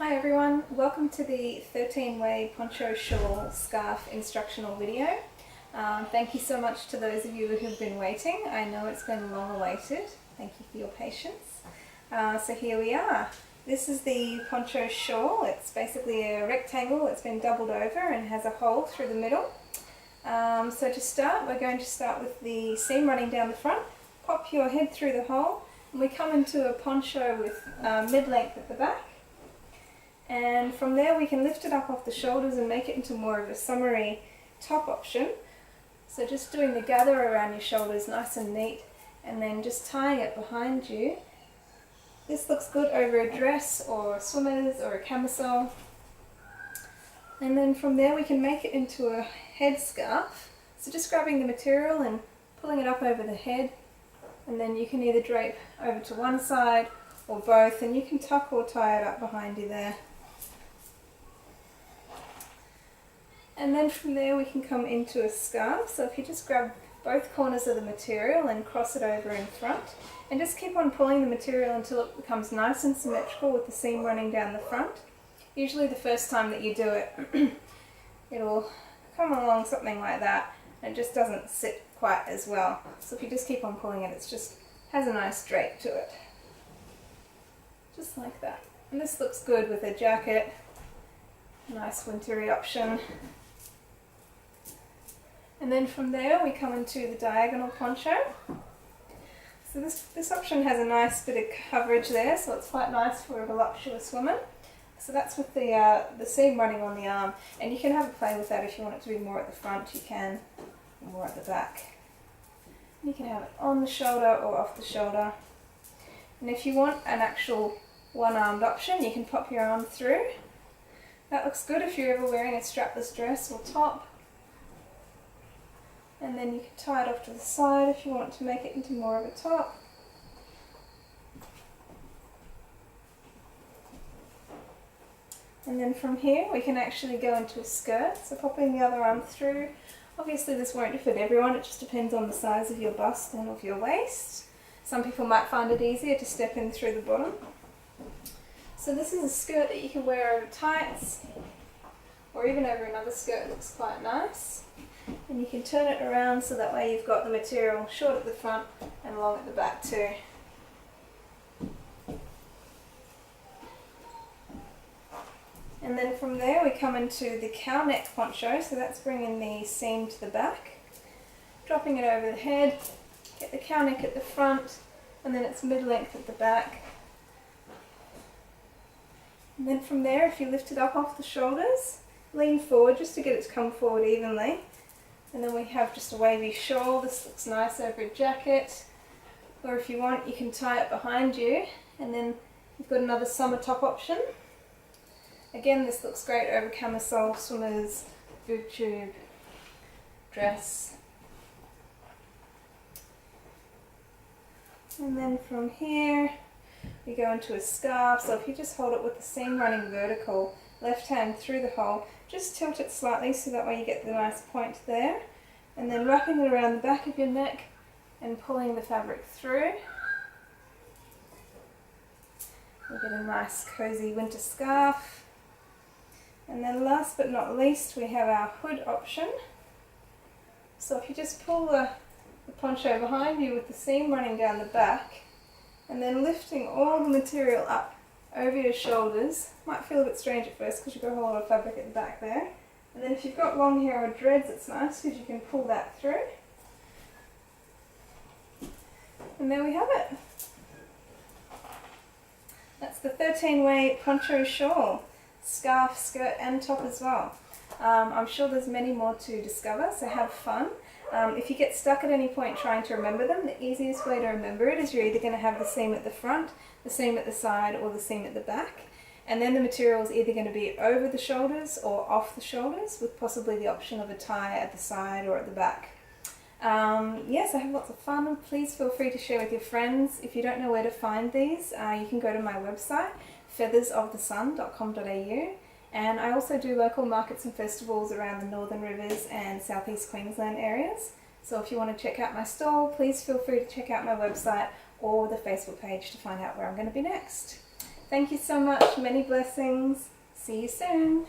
Hi everyone, welcome to the 13-way Poncho Shawl scarf instructional video. Thank you so much to those of you who have been waiting. I know it's been long awaited. Thank you for your patience. So here we are. This is the Poncho Shawl. It's basically a rectangle that's been doubled over and has a hole through the middle. So to start, we're going to start with the seam running down the front. Pop your head through the hole and we come into a poncho with mid-length at the back. And from there we can lift it up off the shoulders and make it into more of a summery top option. So just doing the gather around your shoulders nice and neat and then just tying it behind you. This looks good over a dress or swimmers or a camisole. And then from there we can make it into a headscarf. So just grabbing the material and pulling it up over the head, and then you can either drape over to one side or both, and you can tuck or tie it up behind you there. And then from there we can come into a scarf. So if you just grab both corners of the material and cross it over in front and just keep on pulling the material until it becomes nice and symmetrical with the seam running down the front. Usually the first time that you do it, it'll come along something like that and it just doesn't sit quite as well. So if you just keep on pulling it, it just has a nice drape to it. Just like that. And this looks good with a jacket, nice wintry option. And then from there we come into the diagonal poncho. So this option has a nice bit of coverage there, so it's quite nice for a voluptuous woman. So that's with the seam running on the arm, and you can have a play with that if you want it to be more at the front, you can, or more at the back. You can have it on the shoulder or off the shoulder. And if you want an actual one-armed option, you can pop your arm through. That looks good if you're ever wearing a strapless dress or top. And then you can tie it off to the side if you want to make it into more of a top. And then from here we can actually go into a skirt, so popping the other arm through. Obviously this won't fit everyone, it just depends on the size of your bust and of your waist. Some people might find it easier to step in through the bottom. So this is a skirt that you can wear over tights or even over another skirt. It looks quite nice. And you can turn it around so that way you've got the material short at the front and long at the back too. And then from there we come into the cow neck poncho, so that's bringing the seam to the back, dropping it over the head, get the cow neck at the front, and then it's mid-length at the back. And then from there, if you lift it up off the shoulders, lean forward just to get it to come forward evenly. And then we have just a wavy shawl. This looks nice over a jacket, or if you want you can tie it behind you, and then you've got another summer top option. Again, this looks great over camisole, swimmers, boob tube, dress. And then from here we go into a scarf. So if you just hold it with the seam running vertical, left hand through the hole, just tilt it slightly so that way you get the nice point there, and then wrapping it around the back of your neck and pulling the fabric through. You get a nice cozy winter scarf. And then last but not least we have our hood option. So if you just pull the poncho behind you with the seam running down the back and then lifting all the material up over your shoulders, might feel a bit strange at first because you've got a whole lot of fabric at the back there. And then if you've got long hair or dreads, it's nice because you can pull that through. And there we have it. That's the 13-way Poncho Shawl. Scarf, skirt and top as well. I'm sure there's many more to discover, so have fun. If you get stuck at any point trying to remember them, the easiest way to remember it is you're either going to have the seam at the front, the seam at the side, or the seam at the back. And then the material is either going to be over the shoulders or off the shoulders, with possibly the option of a tie at the side or at the back. Yes, I have lots of fun. Please feel free to share with your friends. If you don't know where to find these, you can go to my website, feathersofthesun.com.au, and I also do local markets and festivals around the Northern Rivers and Southeast Queensland areas. So if you want to check out my stall, please feel free to check out my website or the Facebook page to find out where I'm going to be next. Thank you so much. Many blessings. See you soon.